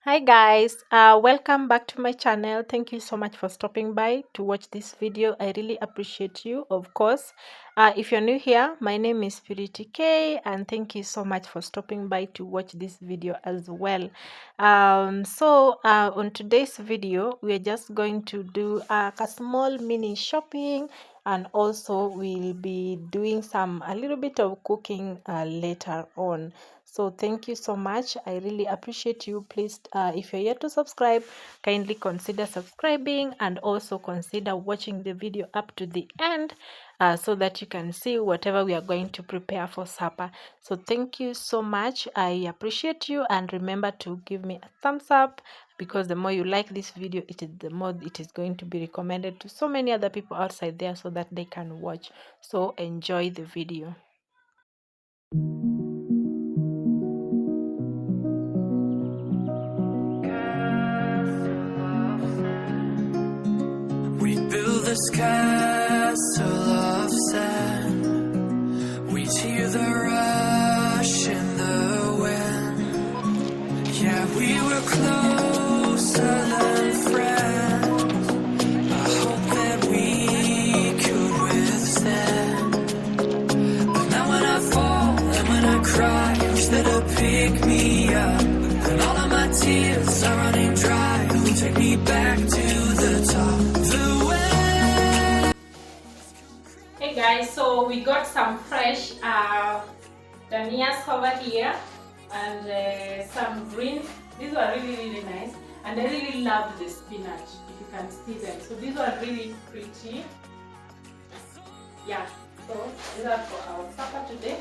Hi guys, welcome back to my channel. Thank you so much for stopping by to watch this video. I really appreciate you, of course. If you're new here, my name is Purity K, and thank you so much for stopping by to watch this video as well. On today's video, we're just going to do a small mini shopping, and also we'll be doing a little bit of cooking later on. So thank you so much. I really appreciate you. Please, if you're yet to subscribe, kindly consider subscribing and also consider watching the video up to the end so that you can see whatever we are going to prepare for supper. So thank you so much. I appreciate you, and remember to give me a thumbs up, because the more you like this video, the more it is going to be recommended to so many other people outside there so that they can watch. So enjoy the video. We build this castle of sand. We hear the rush in the wind. Yeah, we were closer than friends. I hope that we could withstand. But now when I fall and when I cry, who's there to pick me up? When all of my tears are running dry, who'll take me back to the top? Hey guys, so we got some fresh danias over here, and some greens. These are really nice, and I really love the spinach, if you can see them. So these are really pretty. Yeah, so these are for our supper today.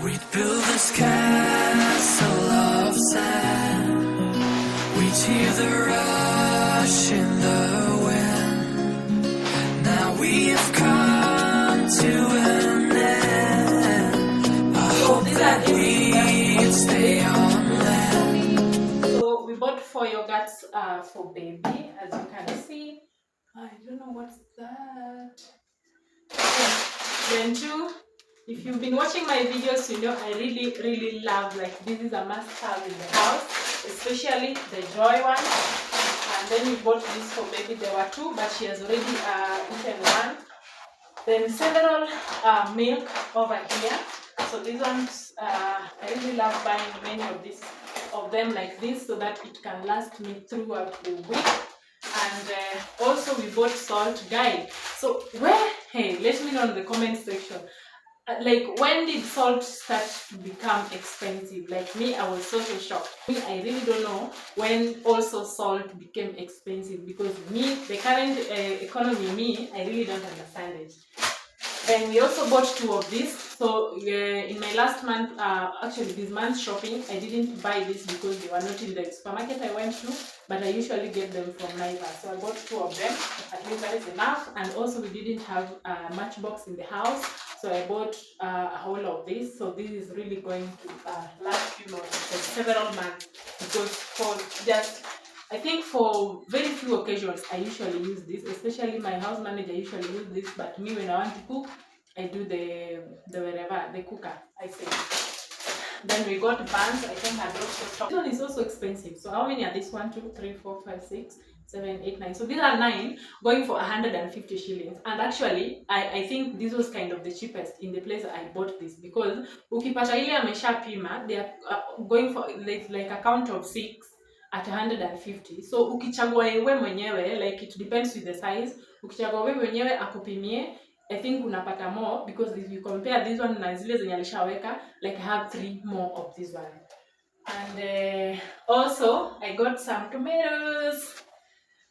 We'd build this castle of sand. We'd hear the rush in the wind. Now we have come to an end. I hope that we'd stay on land. So we bought 4 yogurts for baby, as you can see. I don't know what's that. Then 2. If you've been watching my videos, you know I really love, like, this is a must-have in the house, especially the Joy one. And then we bought this for baby. There were 2, but she has already eaten 1. Then several milk over here. So these ones, I really love buying many of them like this, so that it can last me throughout the week. And also we bought salt, guys. So hey, let me know in the comment section. Like, when did salt start to become expensive? Like me, I was so shocked. I really don't know when also salt became expensive, because the current economy, I really don't understand it. Then we also bought 2 of these. So in my last month, actually this month's shopping, I didn't buy this because they were not in the supermarket I went to, but I usually get them from Naivas. So I bought 2 of them. At least that is enough. And also we didn't have a matchbox in the house, so I bought a whole of this. So this is really going to last few months, for several months, because I think for very few occasions I usually use this, especially my house manager usually use this, but me, when I want to cook, I do the cooker, I say. Then we got buns. I think I brought this one is also expensive. So how many are this? 1, 2, 3, 4, 5, 6, 7, 8, 9. So these are 9, going for 150 shillings. And actually, I think this was kind of the cheapest in the place I bought this, because ukipata ile ameshapima, they are going for like a count of 6 at 150. So ukichagua wewe mwenyewe, like, it depends with the size. Ukichagua wewe mwenyewe akupimie, I think unapata more, because if you compare this one na zile zenye alishaweka, like, I have 3 more of this one. And also I got some tomatoes.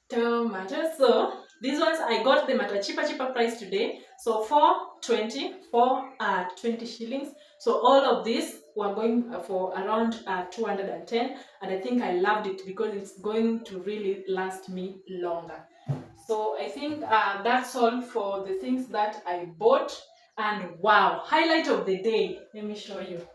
So These ones I got them at a cheaper price today. So 420 shillings. So all of these were going for around 210, and I think I loved it because it's going to really last me longer. So I think that's all for the things that I bought. And wow, highlight of the day, let me show you.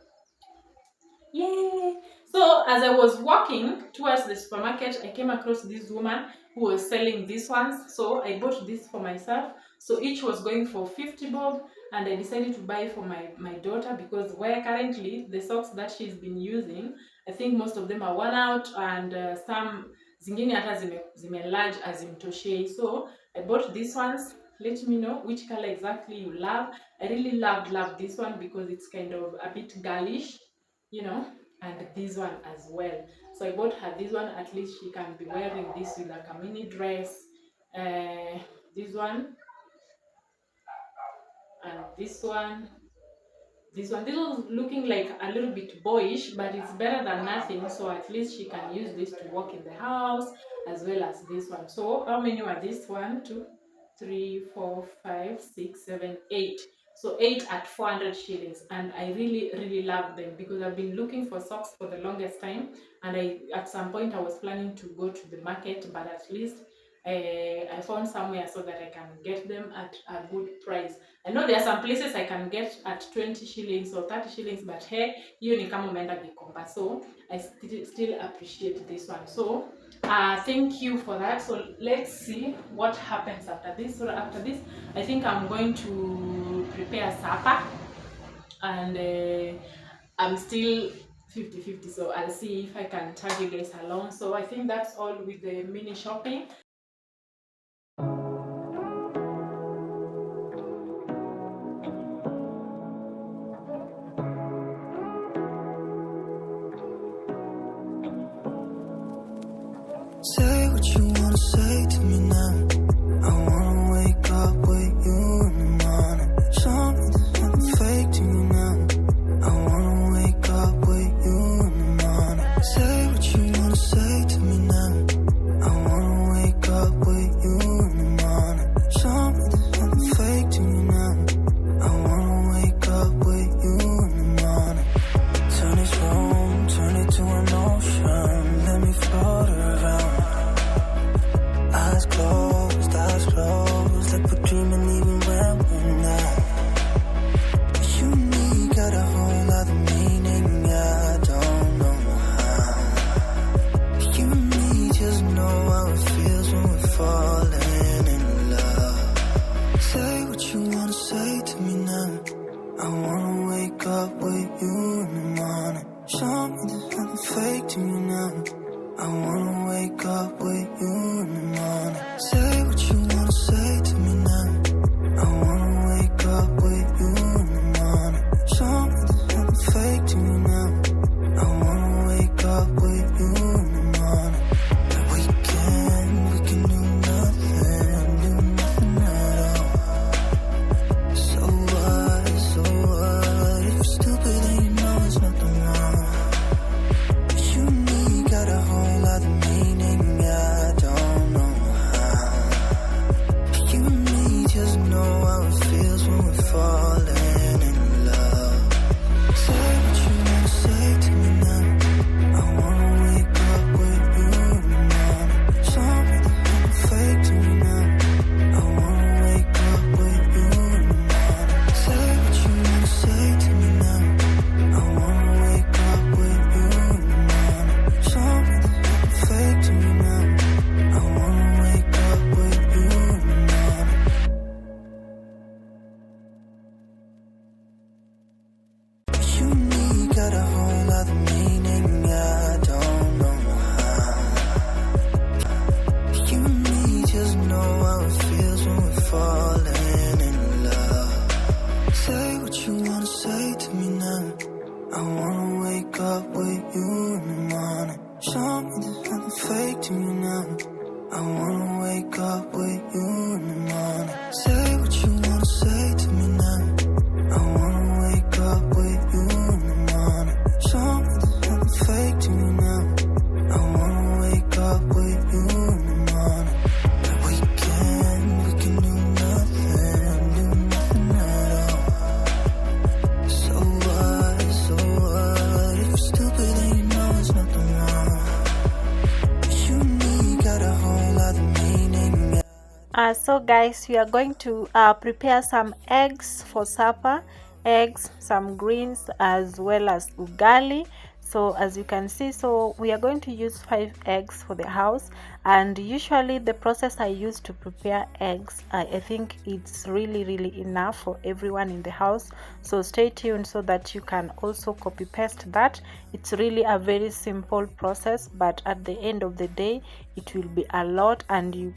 Yay! So as I was walking towards the supermarket, I came across this woman who was selling these ones. So I bought this for myself. So each was going for 50 bob, and I decided to buy for my daughter because where currently the socks that she's been using, I think most of them are worn out, and some zingine hata zime large azimtoshei. So I bought these ones. Let me know which color exactly you love. I really love this one because it's kind of a bit girlish, you know, and this one as well. So I bought her this one. At least she can be wearing this with like a mini dress. This one and this one. This is looking like a little bit boyish, but it's better than nothing. So at least she can use this to walk in the house as well as this one. So how many were this? 1, 2, 3, 4, 5, 6, 7, 8. So 8 at 400 shillings, and I really love them because I've been looking for socks for the longest time, and at some point I was planning to go to the market, but at least I found somewhere so that I can get them at a good price. I know there are some places I can get at 20 shillings or 30 shillings, but hey, hiyo ni kama umeenda Gikomba. So I still appreciate this one. So thank you for that. So let's see what happens after this. So after this, I think I'm going to prepare supper, and I'm still 50-50, so I'll see if I can tag you guys along. So I think that's all with the mini shopping. Say what you wanna say to me now. I wanna wake up with you in the morning. Show me there's nothing fake to you now. I wanna wake up with you in the morning. Say what you wanna say to me now. I wanna wake So guys, we are going to prepare some eggs for supper, eggs, some greens, as well as ugali. So as you can see, so we are going to use 5 eggs for the house, and usually the process I use to prepare eggs, I think it's really enough for everyone in the house. So stay tuned so that you can also copy paste that. It's really a very simple process, but at the end of the day it will be a lot, and you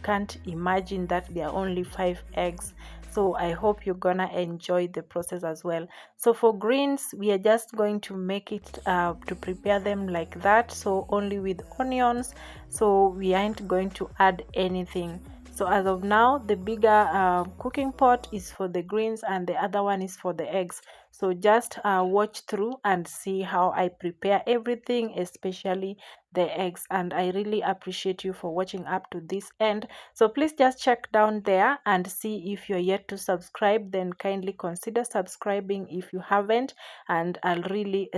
can't imagine that there are only 5 eggs. So I hope you're gonna enjoy the process as well. So for greens, we are just going to make it to prepare them like that, so only with onions. So we aren't going to add anything. So as of now, the bigger cooking pot is for the greens and the other one is for the eggs. So just watch through and see how I prepare everything, especially the eggs. And I really appreciate you for watching up to this end. So please just check down there and see if you're yet to subscribe, then kindly consider subscribing if you haven't, and I'll really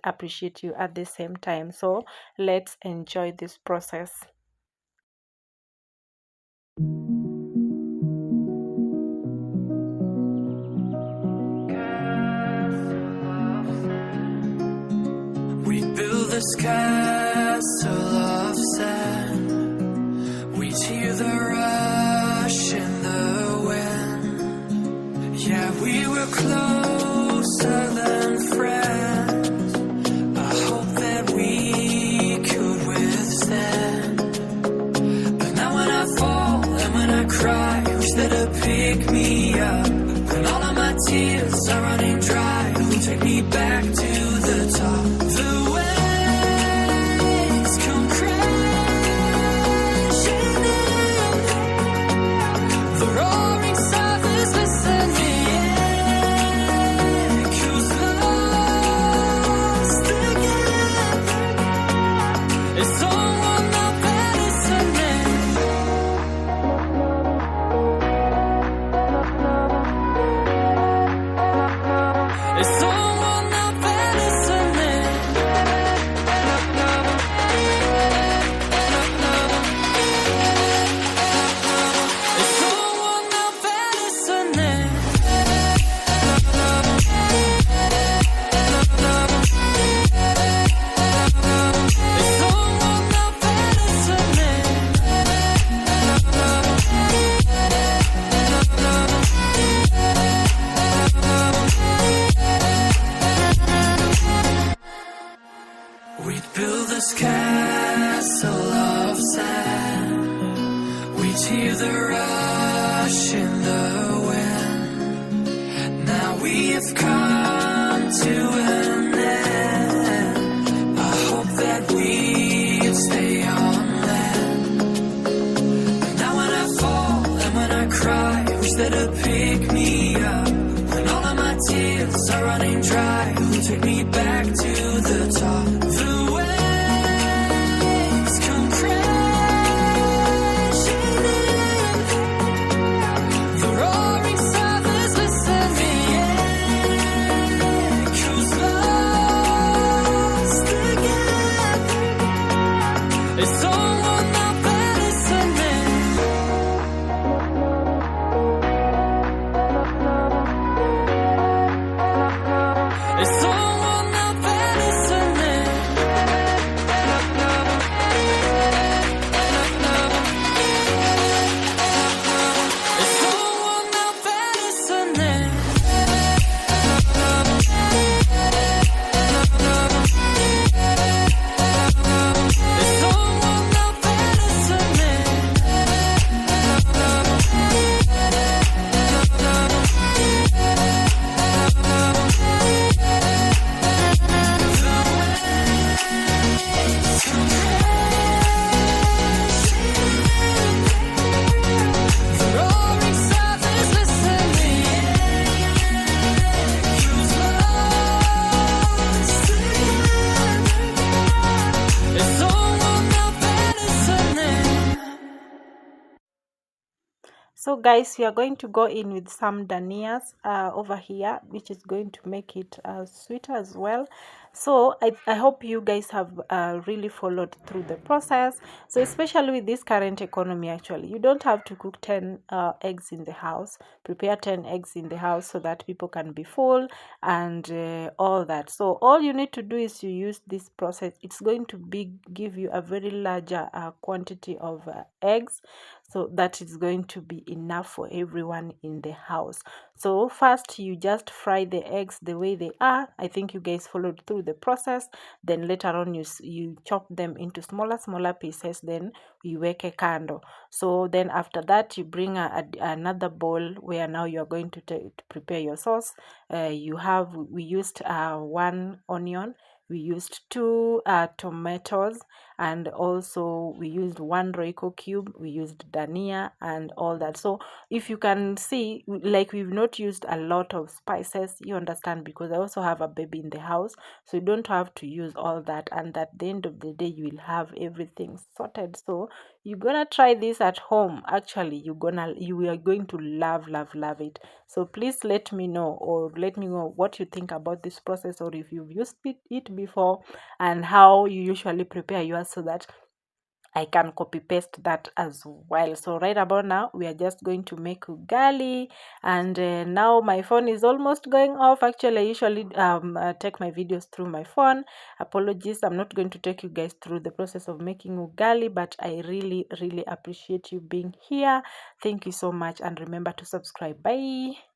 appreciate you at the same time. So let's enjoy this process. We build this castle of sand. We hear the rush in the wind. Yeah, we were closer than friends. I hope that we could withstand. But now when I fall and when I cry, who's there to pick me up? When all of my tears are running dry, who'll take me back to the top? The waves come crashing in. The roaring south is listening. Echoes lost again. Is someone out there listening? Is someone out there listening? Is someone out there listening? Is someone out there listening? We'd build this castle of sand. We'd hear the rush in the wind. Now we have come to an end. I hope that we'd stay on land. But now when I fall and when I cry, who's there to pick me up? When all of my tears are running dry, who'll take me back to the top? The waves come crashing in. The roaring south is listening. Echoes lost again. Is someone out there listening? Is someone out there listening? Is someone out there listening? Is someone out there listening? The roaring south is listening. Echoes lost again. Is someone out there listening? So guys, we are going to go in with some danias over here, which is going to make it sweeter as well. So I hope you guys have really followed through the process. So especially with this current economy, actually, you don't have to cook 10 eggs in the house. Prepare 10 eggs in the house so that people can be full and all that. So all you need to do is you use this process. It's going to give you a very larger quantity of eggs, so that is going to be enough for everyone in the house. So first you just fry the eggs the way they are. I think you guys followed through the process. Then later on you chop them into smaller pieces, then you weke kando. So then after that you bring another bowl where now you are going to prepare your sauce. We used 1 onion, we used 2 tomatoes, and also we used 1 Royco cube, we used dania and all that. So if you can see, like, we've not used a lot of spices, you understand, because I also have a baby in the house, so you don't have to use all that, and at the end of the day you will have everything sorted. So you're gonna try this at home. Actually, you are going to love it. So please let me know, or let me know what you think about this process, or if you've used it before, and how you usually prepare yours, so that I can copy paste that as well. So right about now we are just going to make ugali, and now my phone is almost going off. Actually, I usually take my videos through my phone. Apologies, I'm not going to take you guys through the process of making ugali, but I really appreciate you being here. Thank you so much, and remember to subscribe. Bye.